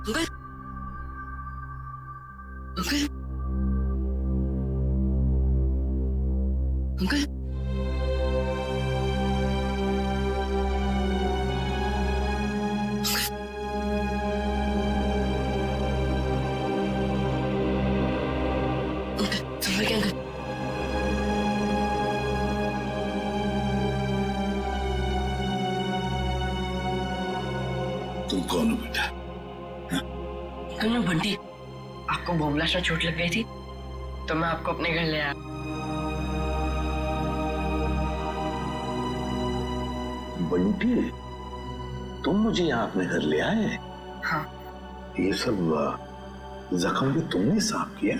Uncle uncle uncle संभल के uncle. तुम कौन हो बेटा? अंकल मैं बंटी, आपको बॉम्बलास्ट में चोट लग गई थी तो मैं आपको अपने घर ले आया। बंटी, तुम मुझे यहाँ अपने घर ले आए? हाँ ये सब जख्म भी तुमने साफ किया?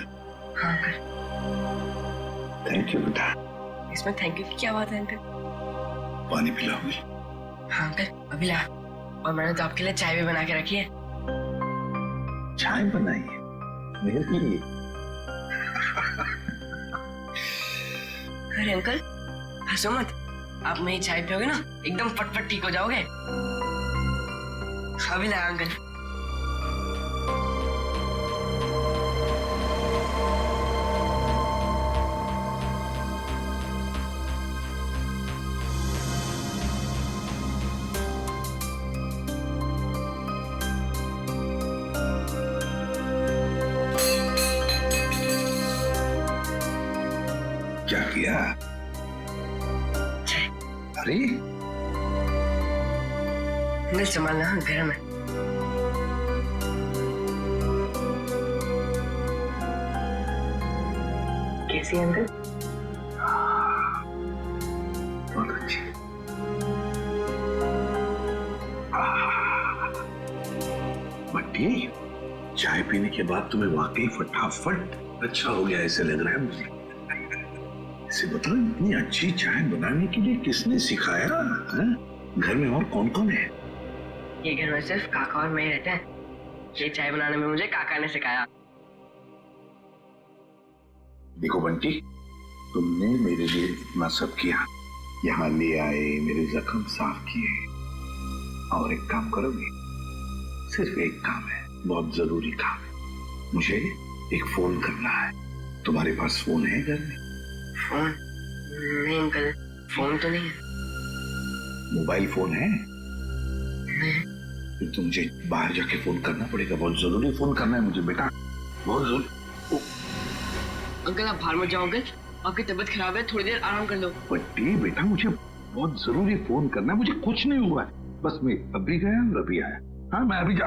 हाँ अंकल। थैंक यू बेटा। इसमें थैंक यू की क्या बात है अंकल? पानी पिलाओगे? हाँ अंकल अभी ला। और मैंने तो आपके लिए चाय भी बना के रखी है। चाय बनाई है मेरे लिए? अरे अंकल हंसो मत, आप मेरी चाय पियोगे ना एकदम फटफट ठीक हो जाओगे। अभी ला अंकल। क्या किया? अरे अंकल संभालना गरम है। कैसी है अंकल? बहुत अच्छी। बट्टी, चाय पीने के बाद तुम्हें वाकई फटाफट अच्छा हो गया ऐसे लग रहा है मुझे। इसे बताओ, इतनी अच्छी चाय बनाने के लिए किसने सिखाया? घर में और कौन कौन है? ये घर में सिर्फ काका और मैं रहते हैं। ये चाय बनाने में मुझे काका ने सिखाया। देखो बंटी, तुमने मेरे लिए इतना सब किया, यहाँ ले आए, मेरे जख्म साफ किए, और एक काम करोगे? सिर्फ एक काम है, बहुत जरूरी काम है। मुझे एक फोन करना है। तुम्हारे पास फोन है घर में? फोन? नहीं अंकल, फोन तो नहीं है। मोबाइल फोन है? नहीं। फिर तो मुझे बाहर जाके फोन करना पड़ेगा। बहुत जरूरी फोन करना है मुझे बेटा, बहुत जरूरी। अंकल आप बाहर मत जाओ अंकल, आपकी तबीयत खराब है, थोड़ी देर आराम कर लो। बट्टी बेटा, मुझे बहुत जरूरी फोन करना है। मुझे कुछ नहीं हुआ है, बस मैं अभी गया और अभी आया। हाँ मैं अभी जा।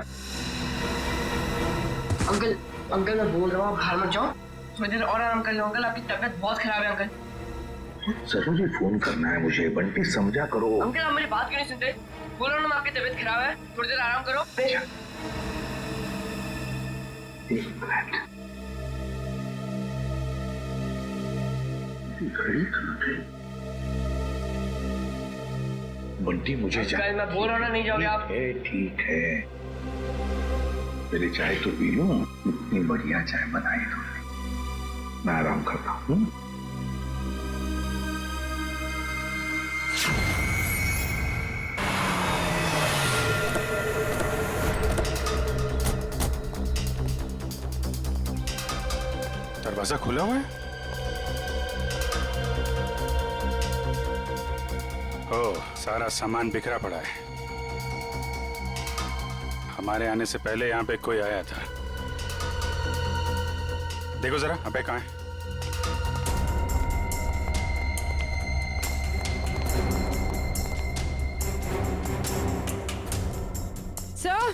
अंकल अंकल मैं बोल रहा हूँ आप बाहर मत जाओ, थोड़ी देर और आराम कर लो अंकल, आपकी तबीयत बहुत खराब है अंकल। बहुत जरूरी फोन करना है मुझे बंटी, समझा करो। अंकल आप मेरी बात क्यों नहीं सुनते? बोलो ना आपकी तबीयत खराब है, थोड़ी देर आराम करो। एक मिनट, घड़ी कहाँ गई? बंटी मुझे अंकल मैं बोल रहा हूँ ना, नहीं जाओगे आप? ठीक है, मेरी चाय तो पी लूं। इतनी बढ़िया चाय बनाई तुमने, मैं आराम करता हूँ। दरवाजा खुला हुआ है? ओह, सारा सामान बिखरा पड़ा है। हमारे आने से पहले यहाँ पे कोई आया था। देखो जरा अबे कहाँ है? सर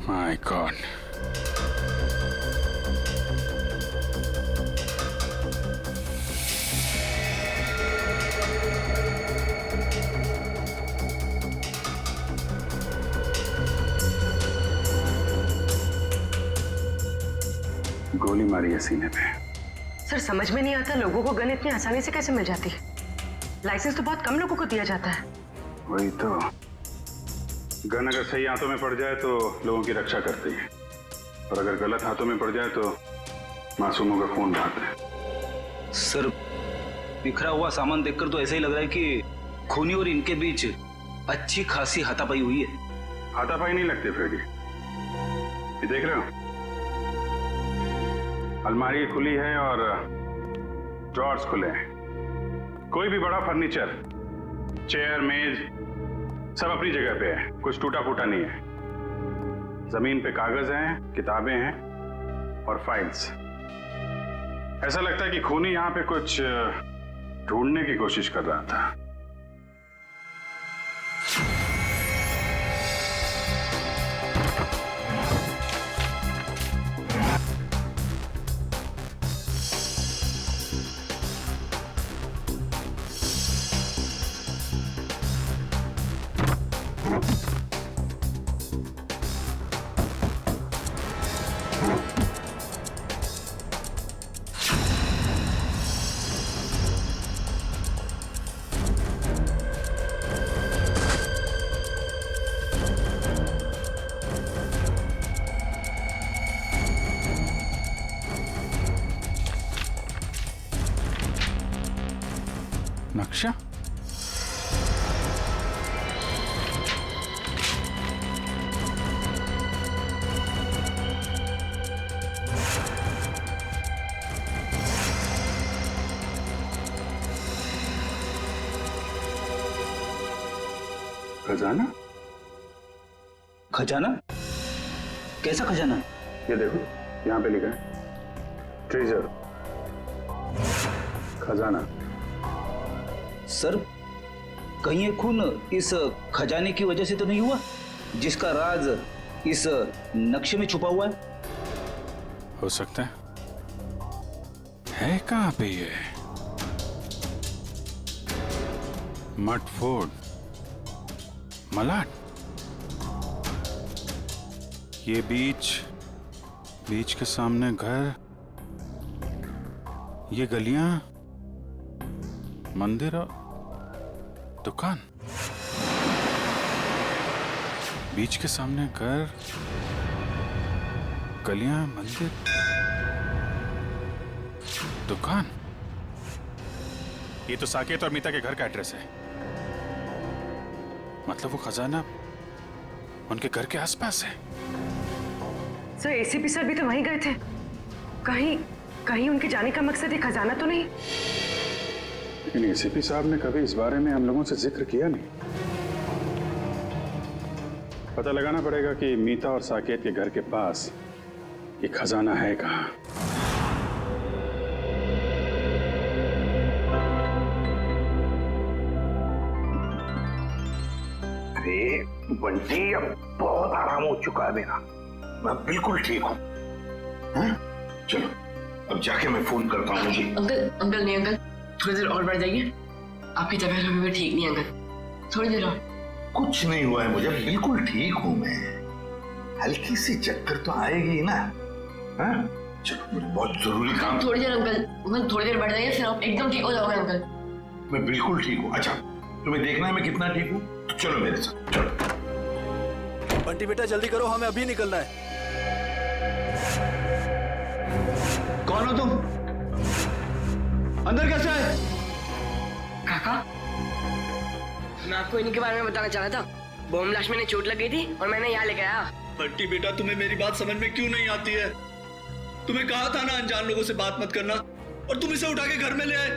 माय गॉड, गोली मारी है सीने पे। सर समझ में नहीं आता लोगों को गन इतनी आसानी से कैसे मिल जाती है। लाइसेंस तो बहुत कम लोगों को दिया जाता है। वही तो, गन अगर सही हाथों में पड़ जाए तो लोगों की रक्षा करती है, और अगर गलत हाथों में पड़ जाए तो मासूमों का खून बहाता है। सर बिखरा हुआ सामान देखकर तो ऐसा ही लग रहा है कि खूनी और इनके बीच अच्छी खासी हाथापाई हुई है। हाथापाई नहीं लगती फ्रेडी, ये देख रहे हो, अलमारी खुली है और ड्रॉर्स खुले हैं। कोई भी बड़ा फर्नीचर, चेयर, मेज सब अपनी जगह पे है, कुछ टूटा फूटा नहीं है। जमीन पे कागज हैं, किताबें हैं और फाइल्स। ऐसा लगता है कि खूनी यहां पे कुछ ढूंढने की कोशिश कर रहा था। नक्शा? खजाना? खजाना? कैसा खजाना? ये देखो, यहाँ पे लिखा है ट्रेजर, खजाना। सर, कहीं ये खून इस खजाने की वजह से तो नहीं हुआ जिसका राज इस नक्शे में छुपा हुआ है? हो सकता है कहाँ पे ये? मटफोर्ड, मलाड, ये बीच के सामने घर, ये गलियां, मंदिर और दुकान। बीच के सामने घर, गलियां, मंदिर, दुकान। ये तो साकेत और मीता के घर का एड्रेस है। मतलब वो खजाना उनके घर के आसपास है। सर, एसीपी सर भी तो वहीं गए थे। कहीं उनके जाने का मकसद ये खजाना तो नहीं? लेकिन एसीपी साहब ने कभी इस बारे में हम लोगों से जिक्र किया नहीं। पता लगाना पड़ेगा कि मीता और साकेत के घर के पास ये खजाना है कहाँ। अरे बंटी, अब बहुत आराम हो चुका है मेरा, मैं बिल्कुल ठीक हूँ। चलो अब जाके मैं फोन करता हूँ जी। अंकल नहीं अंकल, थोड़ी देर और बढ़ जाइए। आपकी तबीयत अभी भी ठीक नहीं अंकल, थोड़ी देर और। कुछ नहीं हुआ है मुझे, बिल्कुल ठीक हूँ मैं। हल्की सी चक्कर तो आएगी ना। हाँ? चलो मुझे बहुत जरूरी काम। थोड़ी देर अंकल, थोड़ी देर बढ़ जाइए, फिर आप एकदम ठीक हो जाओगे अंकल। मैं बिल्कुल ठीक हूँ। अच्छा, तुम्हें देखना है मैं कितना ठीक हूँ? तो चलो मेरे साथ, चलो। बंटी बेटा जल्दी करो, हमें अभी निकलना है। कौन हो तुम? अंदर कैसे आए? काका, मैं आपको इन्हीं के बारे में बताना चाह रहा था। बॉम्ब ब्लास्ट में चोट लग गई थी और मैंने यहाँ लेके आया। बंटी बेटा, तुम्हें मेरी बात समझ में क्यों नहीं आती है? तुम्हें कहा था ना अनजान लोगों से बात मत करना, और तुम इसे उठा के घर में ले आए।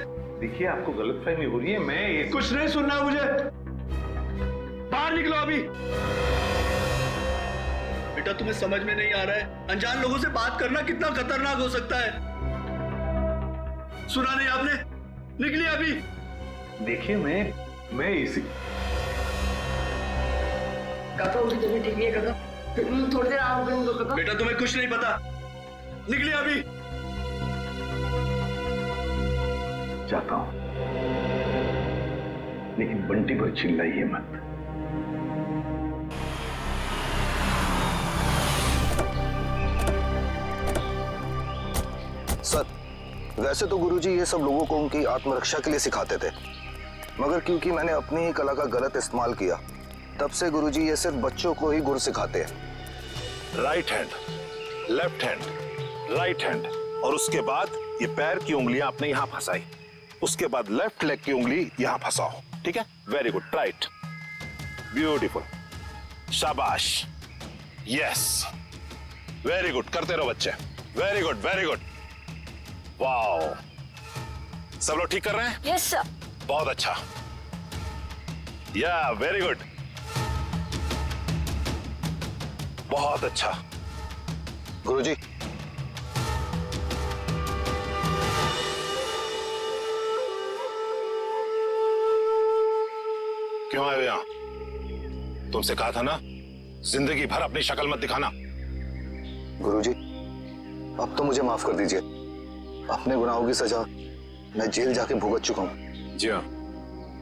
देखिए, आपको गलतफहमी हो रही है। मैं कुछ नहीं सुनना मुझे, बाहर निकलो अभी। बेटा, तुम्हें समझ में नहीं आ रहा है अनजान लोगों से बात करना कितना खतरनाक हो सकता है? सुना नहीं आपने? निकलिए अभी। देखिए, मैं इसी काका उनकी तबीयत ठीक नहीं है काका, थोड़ी देर आराम करेंगे काका। बेटा, तुम्हें कुछ नहीं पता, निकलिए अभी। जाता हूं, लेकिन बंटी पर चिल्लाइए मत। सर, वैसे तो गुरुजी ये सब लोगों को उनकी आत्मरक्षा के लिए सिखाते थे, मगर क्योंकि मैंने अपनी ही कला का गलत इस्तेमाल किया, तब से गुरुजी ये सिर्फ बच्चों को ही गुर सिखाते हैं। Right hand, left hand, right hand, और उसके बाद ये पैर की उंगलियां अपने यहां फंसाई। उसके बाद लेफ्ट लेग की उंगली यहां फंसाओ, ठीक है? वेरी गुड, राइट, ब्यूटीफुल, शाबाश, यस, वेरी गुड, करते रहो बच्चे, very good, very good, wow, सब लोग ठीक कर रहे हैं? Yes sir. बहुत अच्छा, या वेरी गुड, बहुत अच्छा। गुरुजी, क्यों आए हो यहां? तुमसे कहा था ना, जिंदगी भर अपनी शक्ल मत दिखाना। गुरुजी, अब तो मुझे माफ कर दीजिए। अपने गुनाहों की सजा मैं जेल जाके भुगत चुका हूं। जी हाँ,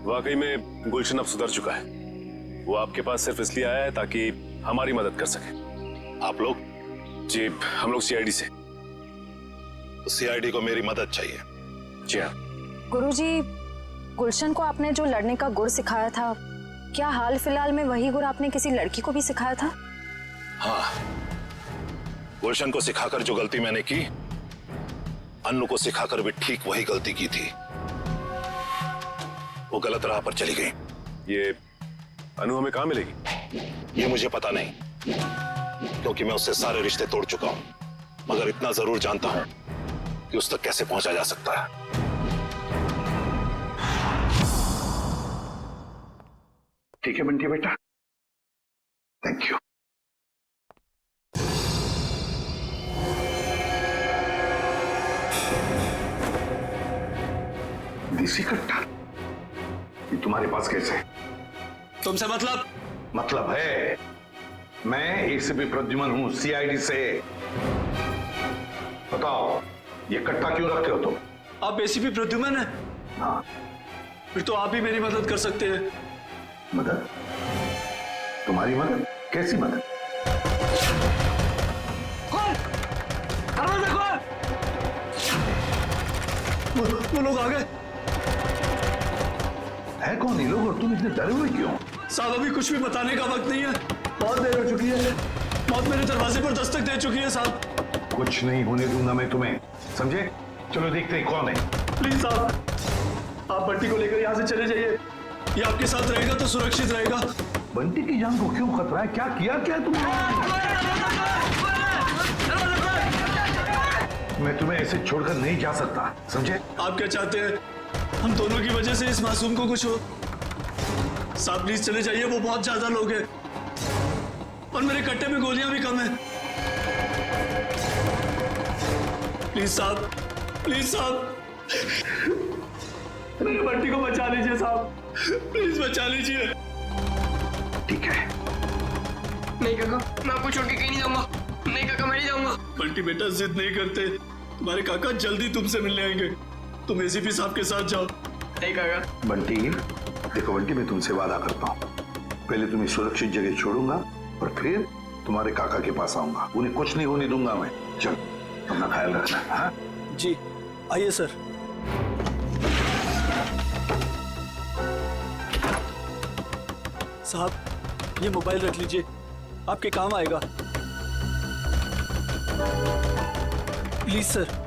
वाकई में गुलशन अब सुधर चुका है। वो आपके पास सिर्फ इसलिए आया है ताकि हमारी मदद कर सके। आप लोग? जी, हम लोग सीआईडी से। तो सीआईडी को मेरी मदद चाहिए। जी हाँ। गुरुजी, गुलशन को आपने जो लड़ने का गुर सिखाया था, क्या हाल फिलहाल में वही गुर आपने किसी लड़की को भी सिखाया था? हाँ, गुलशन को सिखाकर जो गलती मैंने की, अन्नू को सिखाकर भी ठीक वही गलती की थी। वो गलत राह पर चली गई। ये अनु हमें कहाँ मिलेगी? ये मुझे पता नहीं, क्योंकि मैं उससे सारे रिश्ते तोड़ चुका हूं, मगर इतना जरूर जानता हूं कि उस तक कैसे पहुंचा जा सकता है। ठीक है बंटी बेटा, थैंक यू। देसी कट्टा ये तुम्हारे पास कैसे? तुमसे मतलब है, मैं एसीपी प्रद्युमन हूं, सीआईडी से। बताओ, ये कट्टा क्यों रखते हो तुम? आप एसीपी प्रद्युमन हैं? हाँ। फिर तो आप ही मेरी मदद कर सकते हैं। मदद? तुम्हारी मदद? कैसी मदद? वो लोग आ गए। है कौन ये लोग और तुम इतने डरे हुए क्यों? साहब, अभी कुछ भी बताने का वक्त नहीं है, बहुत देर हो चुकी है। मौत मेरे दरवाजे पर दस्तक दे चुकी है साहब। कुछ नहीं होने दूंगा मैं तुम्हें, समझे? चलो देखते हैं कौन है। प्लीज साहब, आप बंटी को लेकर यहाँ से चले जाइए। ये आपके साथ रहेगा तो सुरक्षित रहेगा। बंटी की जान को क्यों खतरा है? क्या किया क्या तुमने? मैं तुम्हें ऐसे छोड़कर नहीं जा सकता, समझे? आप क्या चाहते हैं? हम दोनों की वजह से इस मासूम को कुछ हो? साहब प्लीज चले जाइए, वो बहुत ज्यादा लोग हैं और मेरे कट्टे में गोलियां भी कम हैं। प्लीज साहब, प्लीज साहब, मेरे बंटी को बचा लीजिए साहब, प्लीज बचा लीजिए। ठीक है। नहीं काका, मैं आपको छोड़ के कहीं नहीं जाऊंगा। नहीं काका, मैं नहीं जाऊंगा। बंटी बेटा, जिद नहीं करते, तुम्हारे काका जल्दी तुमसे मिलने आएंगे। तुम एसीपी साहब के साथ जाओ। नहीं काका। बंटी, देखो बंटी, मैं तुमसे वादा करता हूँ, पहले तुम्हें सुरक्षित जगह छोड़ूंगा और फिर तुम्हारे काका के पास आऊंगा। उन्हें कुछ नहीं होने दूंगा मैं। चल, अपना ख्याल रखना। हाँ जी, आइए सर। साहब, ये मोबाइल रख लीजिए, आपके काम आएगा। Please sir.